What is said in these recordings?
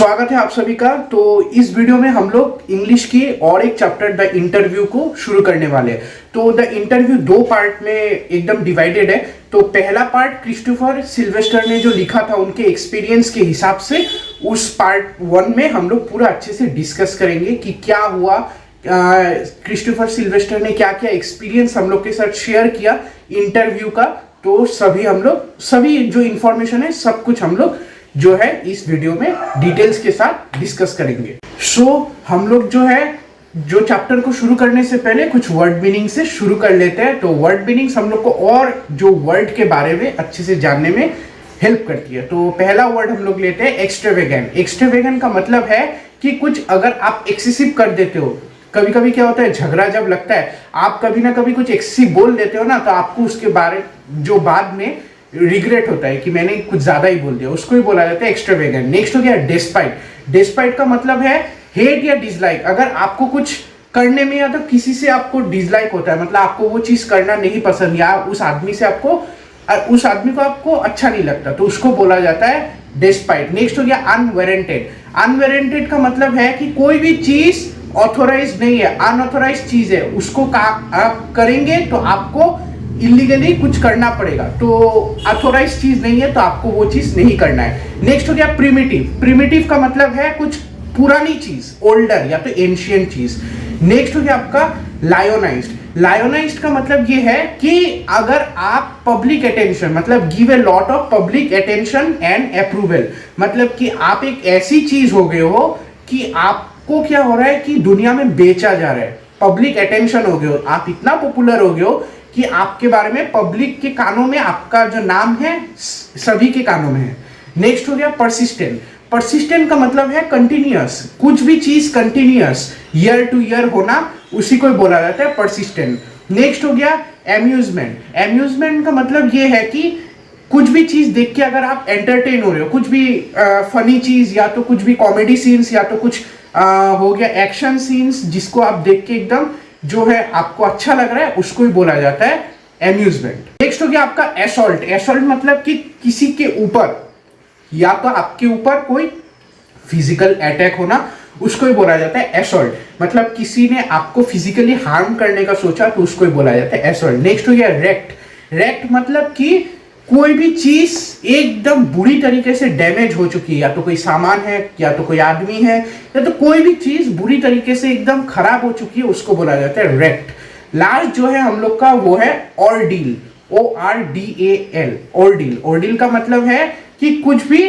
स्वागत है आप सभी का। तो इस वीडियो में हम लोग इंग्लिश की और एक चैप्टर द इंटरव्यू को शुरू करने वाले हैं। तो द इंटरव्यू दो पार्ट में एकदम डिवाइडेड है। तो पहला पार्ट क्रिस्टोफर सिल्वेस्टर ने जो लिखा था उनके एक्सपीरियंस के हिसाब से, उस पार्ट 1 में हम लोग पूरा अच्छे से डिस्कस करेंगे कि क्या हुआ, क्रिस्टोफर सिल्वेस्टर ने क्या क्या एक्सपीरियंस हम लोग के साथ शेयर किया इंटरव्यू का। तो सभी जो इंफॉर्मेशन है सब कुछ हम लोग जो है इस वीडियो में डिटेल्स के साथ डिस्कस करेंगे। हम लोग जो चैप्टर को शुरू करने से पहले कुछ वर्ड मीनिंग से शुरू कर लेते हैं। तो वर्ड मीनिंग्स हम लोग को और जो वर्ड के बारे में अच्छे से जानने में हेल्प करती है। तो पहला वर्ड हम लोग लेते हैं एक्सट्रावेगेंट। एक्सट्रावेगेंट का मतलब है कि कुछ अगर आप एक्सेसिव कर देते हो, कभी कभी क्या होता है, झगड़ा जब लगता है, आप कभी ना कभी कुछ एक्सेसिव बोल देते हो ना, तो आपको उसके बारे जो बाद में रिग्रेट होता है कि मैंने कुछ ज्यादा ही बोल दिया, उसको ही बोला जाता है एक्सट्रावेगेंट। नेक्स्ट हो गया डेस्पाइट। डेस्पाइट का मतलब है हेट या डिसलाइक। अगर आपको कुछ करने में या तो किसी से आपको डिसलाइक होता है, मतलब आपको वो चीज करना नहीं पसंद या उस आदमी को आपको अच्छा नहीं लगता, तो उसको बोला जाता है डेस्पाइट। नेक्स्ट हो गया अनवारंटेड। अनवारंटेड का मतलब है कि कोई भी चीज ऑथोराइज नहीं है, अनऑथोराइज चीज है, उसको आप करेंगे तो आपको इलीगली कुछ करना पड़ेगा। तो ऑथोराइज चीज नहीं है तो आपको वो चीज नहीं करना है। नेक्स्ट हो गया प्रिमिटिव। प्रिमिटिव का मतलब है कुछ पुरानी चीज, ओल्डर या तो एंशियंट चीज। नेक्स्ट हो गया आपका लायोनाइज्ड। लायोनाइज्ड का मतलब ये है कि अगर आप पब्लिक अटेंशन, मतलब give a lot of public attention and approval, मतलब कि आप एक ऐसी चीज हो गए हो कि आपको क्या हो रहा है कि दुनिया में बेचा जा रहा है, पब्लिक अटेंशन हो गए हो, आप इतना पॉपुलर हो गए हो कि आपके बारे में पब्लिक के कानों में आपका जो नाम है सभी के कानों में है। नेक्स्ट हो गया परसिस्टेंट। परसिस्टेंट का मतलब है कंटिन्यूअस, कुछ भी चीज कंटिन्यूअस ईयर टू ईयर होना, उसी को बोला जाता है परसिस्टेंट। नेक्स्ट हो गया एम्यूजमेंट। एम्यूजमेंट का मतलब ये है कि कुछ भी चीज देख के अगर आप एंटरटेन हो रहे हो, कुछ भी फनी चीज या तो कुछ भी कॉमेडी सीन्स या तो कुछ हो गया एक्शन सीन्स, जिसको आप देख के एकदम जो है आपको अच्छा लग रहा है, उसको ही बोला जाता है एम्यूजमेंट। नेक्स्ट हो गया आपका एसॉल्ट। एसॉल्ट मतलब कि किसी के ऊपर या तो आपके ऊपर कोई फिजिकल अटैक होना, उसको ही बोला जाता है एसॉल्ट। मतलब किसी ने आपको फिजिकली हार्म करने का सोचा तो उसको ही बोला जाता है एसॉल्ट। नेक्स्ट हो गया रेक्ट। रेक्ट मतलब कि कोई भी चीज एकदम बुरी तरीके से डैमेज हो चुकी है, या तो कोई सामान है या तो कोई आदमी है या तो कोई भी चीज बुरी तरीके से एकदम खराब हो चुकी है, उसको बोला जाता है रेक्ट। लास्ट जो है हम लोग का वो है ऑर्डील। ORDAL। ऑर्डील। ऑर्डील का मतलब है कि कुछ भी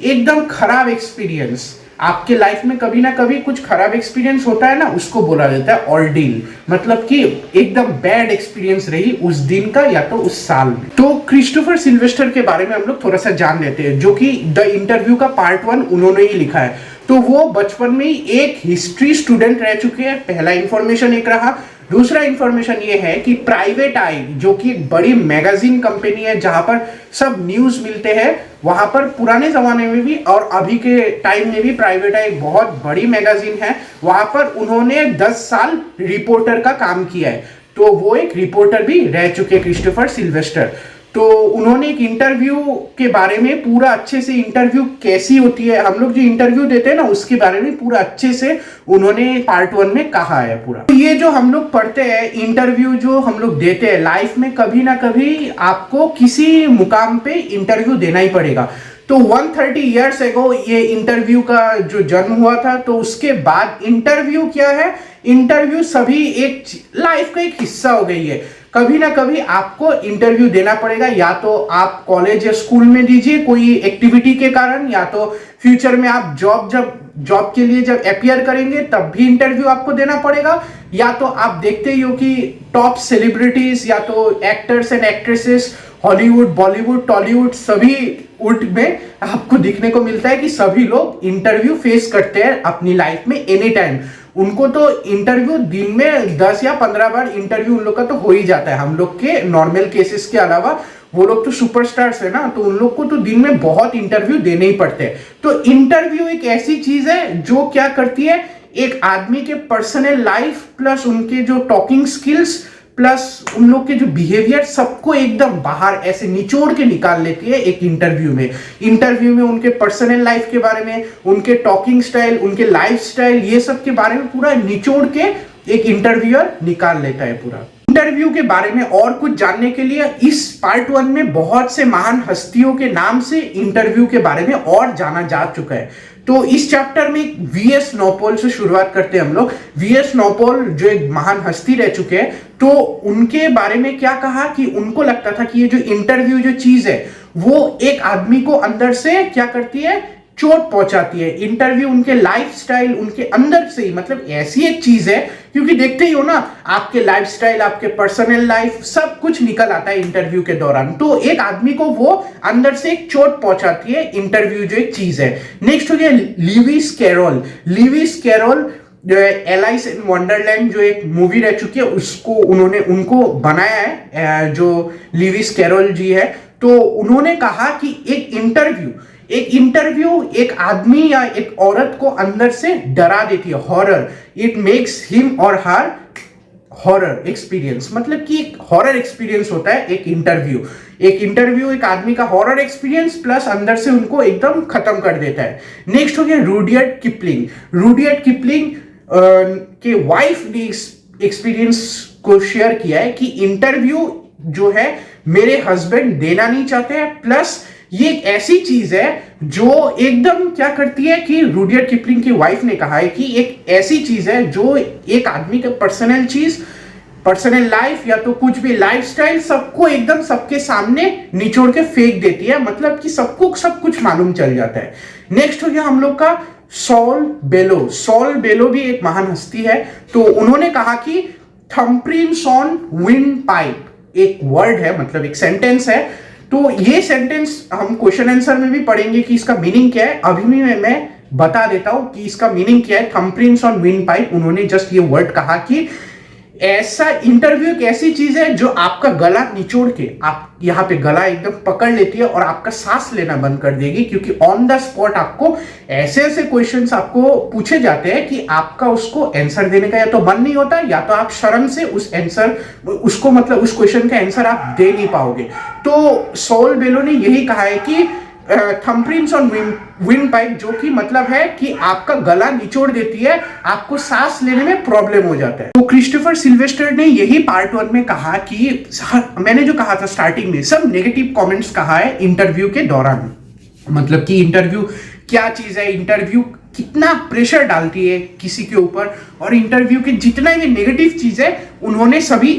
एकदम खराब एक्सपीरियंस, आपके लाइफ में कभी ना कभी कुछ खराब एक्सपीरियंस होता है ना, उसको बोला जाता है ऑर्डील। मतलब कि एकदम बैड एक्सपीरियंस रही उस दिन का या तो उस साल में। तो क्रिस्टोफर सिल्वेस्टर के बारे में हम लोग थोड़ा सा जान लेते हैं, जो कि द इंटरव्यू का पार्ट 1 उन्होंने ही लिखा है। तो वो बचपन में ही एक हिस्ट्री स्टूडेंट रह चुके हैं, पहला इंफॉर्मेशन एक रहा। दूसरा इंफॉर्मेशन ये है कि प्राइवेट आई, जो कि एक बड़ी मैगजीन कंपनी है जहां पर सब न्यूज मिलते हैं, वहां पर पुराने जमाने में भी और अभी के टाइम में भी प्राइवेट आई एक बहुत बड़ी मैगजीन है, वहां पर उन्होंने 10 साल रिपोर्टर का काम किया है। तो वो एक रिपोर्टर भी रह चुके क्रिस्टोफर सिल्वेस्टर। तो उन्होंने एक इंटरव्यू के बारे में पूरा अच्छे से, इंटरव्यू कैसी होती है, हम लोग जो इंटरव्यू देते हैं ना उसके बारे में पूरा अच्छे से उन्होंने पार्ट 1 में कहा है पूरा। तो ये जो हम लोग पढ़ते हैं, इंटरव्यू जो हम लोग देते हैं लाइफ में, कभी ना कभी आपको किसी मुकाम पे इंटरव्यू देना ही पड़ेगा। तो 130 ईयर्स एगो ये इंटरव्यू का जो जन्म हुआ था। तो उसके बाद इंटरव्यू क्या है, इंटरव्यू सभी एक लाइफ का एक हिस्सा हो गई है। कभी ना कभी आपको इंटरव्यू देना पड़ेगा, या तो आप कॉलेज या स्कूल में दीजिए कोई एक्टिविटी के कारण, या तो फ्यूचर में आप जॉब के लिए जब अपियर करेंगे तब भी इंटरव्यू आपको देना पड़ेगा, या तो आप देखते ही हो कि टॉप सेलिब्रिटीज या तो actors and actresses Hollywood, Bollywood, Tollywood सभी उठ में आपको दिखने को मिलता है कि सभी लोग इंटरव्यू फेस करते हैं अपनी लाइफ में एनी टाइम। उनको तो इंटरव्यू दिन में 10 या 15 बार इंटरव्यू उन लोग का तो हो ही जाता है। हम लोग के नॉर्मल केसेस के अलावा वो लोग तो सुपरस्टार्स है ना, तो उन लोग को तो दिन में बहुत इंटरव्यू देने ही पड़ते हैं। तो इंटरव्यू एक ऐसी चीज है जो क्या करती है, एक आदमी के पर्सनल लाइफ प्लस उनके जो टॉकिंग स्किल्स प्लस उन लोग के जो बिहेवियर सबको एकदम बाहर ऐसे निचोड़ के निकाल लेती है एक इंटरव्यू में उनके पर्सनल लाइफ के बारे में, उनके टॉकिंग स्टाइल, उनके लाइफ स्टाइल, ये सब के बारे में पूरा निचोड़ के एक इंटरव्यूअर निकाल लेता है पूरा। इंटरव्यू के बारे में और कुछ जानने के लिए इस पार्ट 1 में बहुत से महान हस्तियों के नाम से इंटरव्यू के बारे में और जाना जा चुका है। तो इस चैप्टर में वीएस नौपोल से शुरुआत करते हैं हम लोग। वीएस नौपोल जो एक महान हस्ती रह चुके हैं, तो उनके बारे में क्या कहा कि उनको लगता था कि ये जो इंटरव्यू जो चीज है वो एक आदमी को अंदर से क्या करती है, चोट पहुंचाती है। इंटरव्यू उनके लाइफस्टाइल, उनके अंदर से ही, मतलब ऐसी एक चीज है, क्योंकि देखते ही हो ना, आपके लाइफस्टाइल, आपके पर्सनल लाइफ, सब कुछ निकल आता है इंटरव्यू के दौरान। तो एक आदमी को वो अंदर से एक चोट पहुंचाती है इंटरव्यू जो एक चीज है। नेक्स्ट हो गया Lewis Carroll. Lewis Carroll Alice in Wonderland जो एक मूवी रह चुकी है, उसको उनको बनाया है जो लीविस कैरोल जी है। तो उन्होंने कहा कि एक इंटरव्यू एक आदमी या एक औरत को अंदर से डरा देती है, हॉरर। इट मेक्स हिम और हर हॉरर एक्सपीरियंस, मतलब कि एक हॉरर एक्सपीरियंस होता है एक इंटरव्यू एक आदमी का हॉरर एक्सपीरियंस प्लस अंदर से उनको एकदम खत्म कर देता है। नेक्स्ट हो गया रुडियर्ड किपलिंग के वाइफ ने एक्सपीरियंस को शेयर किया है कि इंटरव्यू जो है मेरे हस्बैंड देना नहीं चाहते हैं, प्लस ये एक ऐसी चीज है जो एकदम क्या करती है कि रुडियर्ड किपलिंग की वाइफ ने कहा है कि एक ऐसी चीज है जो एक आदमी का पर्सनल लाइफ या तो कुछ भी लाइफस्टाइल सबको एकदम सबके सामने निचोड़ के फेंक देती है, मतलब कि सबको सब कुछ मालूम चल जाता है। नेक्स्ट हो गया हम लोग का सॉल बेलो भी एक महान हस्ती है। तो उन्होंने कहा कि थंबप्रिंट्स ऑन विंड पाइप एक वर्ड है, मतलब एक सेंटेंस है। तो ये सेंटेंस हम क्वेश्चन आंसर में भी पढ़ेंगे कि इसका मीनिंग क्या है। अभी भी मैं बता देता हूं कि इसका मीनिंग क्या है। थंबप्रिंट्स ऑन विंड पाइप, उन्होंने जस्ट ये वर्ड कहा कि ऐसा इंटरव्यू एक ऐसी चीज है जो आपका गला निचोड़ के आप यहाँ पे गला एकदम पकड़ लेती है और आपका सांस लेना बंद कर देगी, क्योंकि ऑन द स्पॉट आपको ऐसे क्वेश्चंस आपको पूछे जाते हैं कि आपका उसको आंसर देने का या तो मन नहीं होता या तो आप शर्म से उस क्वेश्चन का आंसर आप दे नहीं पाओगे। तो सॉल बेलो ने यही कहा है कि थंबप्रिंट्स ऑन विंड पाइप, जो कि मतलब है कि आपका गला निचोड़ देती है, आपको सांस लेने में प्रॉब्लम हो जाता है। तो क्रिस्टोफर सिल्वेस्टर ने यही पार्ट 1 में कहा कि मैंने जो कहा था स्टार्टिंग में, सब नेगेटिव कमेंट्स कहा है इंटरव्यू के दौरान, मतलब कि इंटरव्यू क्या चीज है, इंटरव्यू कितना प्रेशर डालती है किसी के ऊपर, और इंटरव्यू के जितना भी नेगेटिव चीज है उन्होंने सभी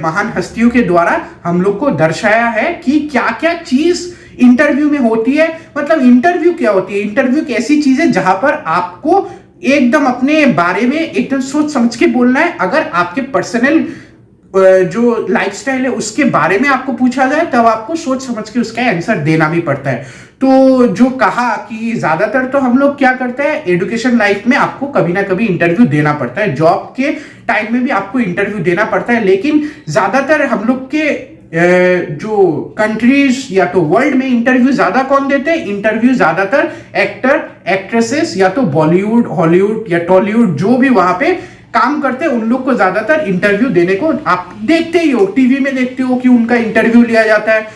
महान हस्तियों के द्वारा हम लोग को दर्शाया है कि क्या क्या चीज इंटरव्यू में होती है। मतलब इंटरव्यू क्या होती है, इंटरव्यू एक ऐसी चीज है जहां पर आपको एकदम अपने बारे में एकदम सोच समझ के बोलना है। अगर आपके पर्सनल जो लाइफस्टाइल है उसके बारे में आपको पूछा जाए तब आपको सोच समझ के उसका आंसर देना भी पड़ता है। तो जो कहा कि ज्यादातर तो हम लोग क्या करते हैं, एजुकेशन लाइफ में आपको कभी ना कभी इंटरव्यू देना पड़ता है, जॉब के टाइम में भी आपको इंटरव्यू देना पड़ता है, लेकिन ज्यादातर हम लोग के जो कंट्रीज या तो वर्ल्ड में इंटरव्यू ज्यादा कौन देते हैं, इंटरव्यू ज्यादातर एक्टर एक्ट्रेसेस या तो बॉलीवुड हॉलीवुड या टॉलीवुड जो भी वहां पे काम करते हैं उन लोग को ज्यादातर इंटरव्यू देने को आप देखते ही हो, टीवी में देखते हो कि उनका इंटरव्यू लिया जाता है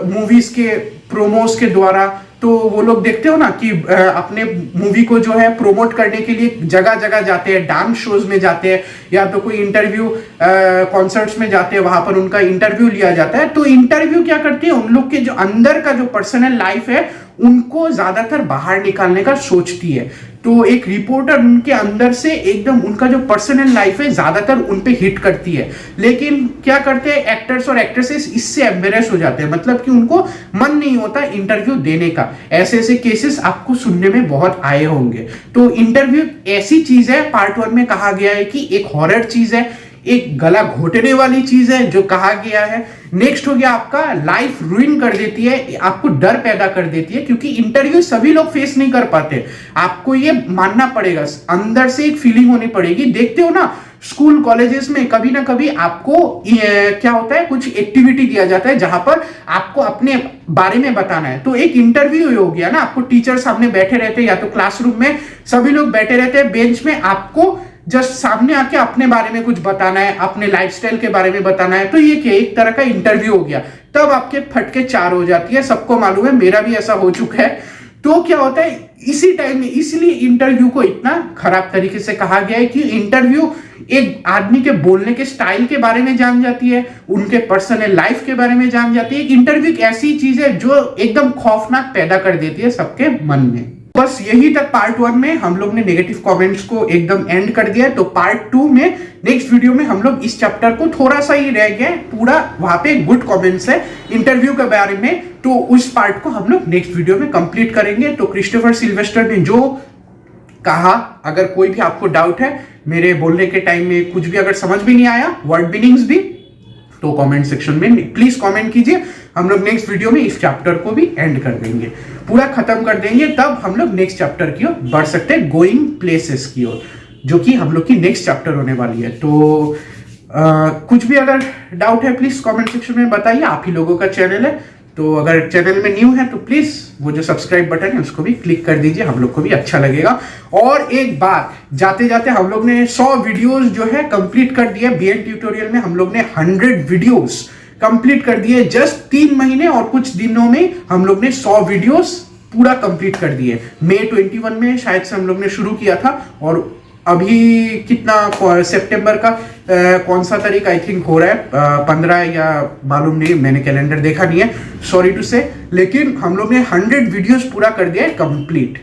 मूवीज के प्रोमोस के द्वारा। तो वो लोग देखते हो ना कि अपने मूवी को जो है प्रोमोट करने के लिए जगह जगह जाते हैं, डांस शोज में जाते हैं या तो कोई इंटरव्यू कॉन्सर्ट्स में जाते हैं, वहां पर उनका इंटरव्यू लिया जाता है। तो इंटरव्यू क्या करती है, उन लोग के जो अंदर का जो पर्सनल लाइफ है उनको ज्यादातर बाहर निकालने का सोचती है। तो एक रिपोर्टर उनके अंदर से एकदम उनका जो पर्सनल लाइफ है ज्यादातर उन पे हिट करती है, लेकिन क्या करते हैं एक्टर्स और एक्ट्रेसेस इससे एम्बेरस हो जाते हैं, मतलब कि उनको मन नहीं होता इंटरव्यू देने का। ऐसे केसेस आपको सुनने में बहुत आए होंगे। तो इंटरव्यू ऐसी चीज है, पार्ट 1 में कहा गया है कि एक हॉरर चीज है, एक गला घोटने वाली चीज है जो कहा गया है। नेक्स्ट हो गया आपका लाइफ रूइन कर देती है, आपको डर पैदा कर देती है, क्योंकि इंटरव्यू सभी लोग फेस नहीं कर पाते। आपको ये मानना पड़ेगा, अंदर से एक फीलिंग होनी पड़ेगी। देखते हो ना स्कूल कॉलेजेस में कभी ना कभी आपको क्या होता है, कुछ एक्टिविटी दिया जाता है जहां पर आपको अपने बारे में बताना है। तो एक इंटरव्यू हो गया ना, आपको टीचर सामने बैठे रहते हैं या तो क्लासरूम में सभी लोग बैठे रहते हैं बेंच में, आपको जस्ट सामने आके अपने बारे में कुछ बताना है, अपने लाइफस्टाइल के बारे में बताना है, तो ये क्या एक तरह का इंटरव्यू हो गया। तब आपके फटके चार हो जाती है, सबको मालूम है, मेरा भी ऐसा हो चुका है। तो क्या होता है इसी टाइम में, इसलिए इंटरव्यू को इतना खराब तरीके से कहा गया है कि इंटरव्यू एक आदमी के बोलने के स्टाइल के बारे में जान जाती है, उनके पर्सनल लाइफ के बारे में जान जाती है। इंटरव्यू एक ऐसी चीज है जो एकदम खौफनाक पैदा कर देती है सबके मन में। बस यही तक पार्ट 1 में हम लोग ने नेगेटिव कमेंट्स को एकदम एंड कर दिया। तो पार्ट 2 में नेक्स्ट वीडियो में हम लोग इस चैप्टर को थोड़ा सा ही रह गया, पूरा वहां पे गुड कमेंट्स है इंटरव्यू के बारे में, तो उस पार्ट को हम लोग नेक्स्ट वीडियो में कंप्लीट करेंगे। तो क्रिस्टोफर सिल्वेस्टर ने जो कहा, अगर कोई भी आपको डाउट है, मेरे बोलने के टाइम में कुछ भी अगर समझ भी नहीं आया, वर्ड मीनिंग्स भी, तो कमेंट सेक्शन में प्लीज कमेंट कीजिए। हम लोग नेक्स्ट वीडियो में इस चैप्टर को भी एंड कर देंगे, पूरा खत्म कर देंगे, तब हम लोग नेक्स्ट चैप्टर की ओर बढ़ सकते हैं, गोइंग प्लेसेस की ओर, जो कि हम लोग की नेक्स्ट चैप्टर होने वाली है। तो कुछ भी अगर डाउट है प्लीज कमेंट सेक्शन में बताइए, आप ही लोगों का चैनल है, तो अगर चैनल में न्यू है तो प्लीज वो जो सब्सक्राइब बटन है उसको भी क्लिक कर दीजिए, हम लोग को भी अच्छा लगेगा। और एक बात, जाते जाते हम लोग ने 100 वीडियोस जो है कंप्लीट कर दिए। बीएन ट्यूटोरियल में हम लोग ने 100 वीडियोस कंप्लीट कर दिए, जस्ट 3 महीने और कुछ दिनों में हम लोग ने 100 वीडियोस पूरा कंप्लीट कर दिए। मई 21 में शायद से हम लोग ने शुरू किया था, और अभी कितना सितंबर का कौन सा तारीख आई थिंक हो रहा है, 15 या मालूम नहीं, मैंने कैलेंडर देखा नहीं है, सॉरी टू से, लेकिन हम लोग ने 100 वीडियोस पूरा कर दिया है कंप्लीट।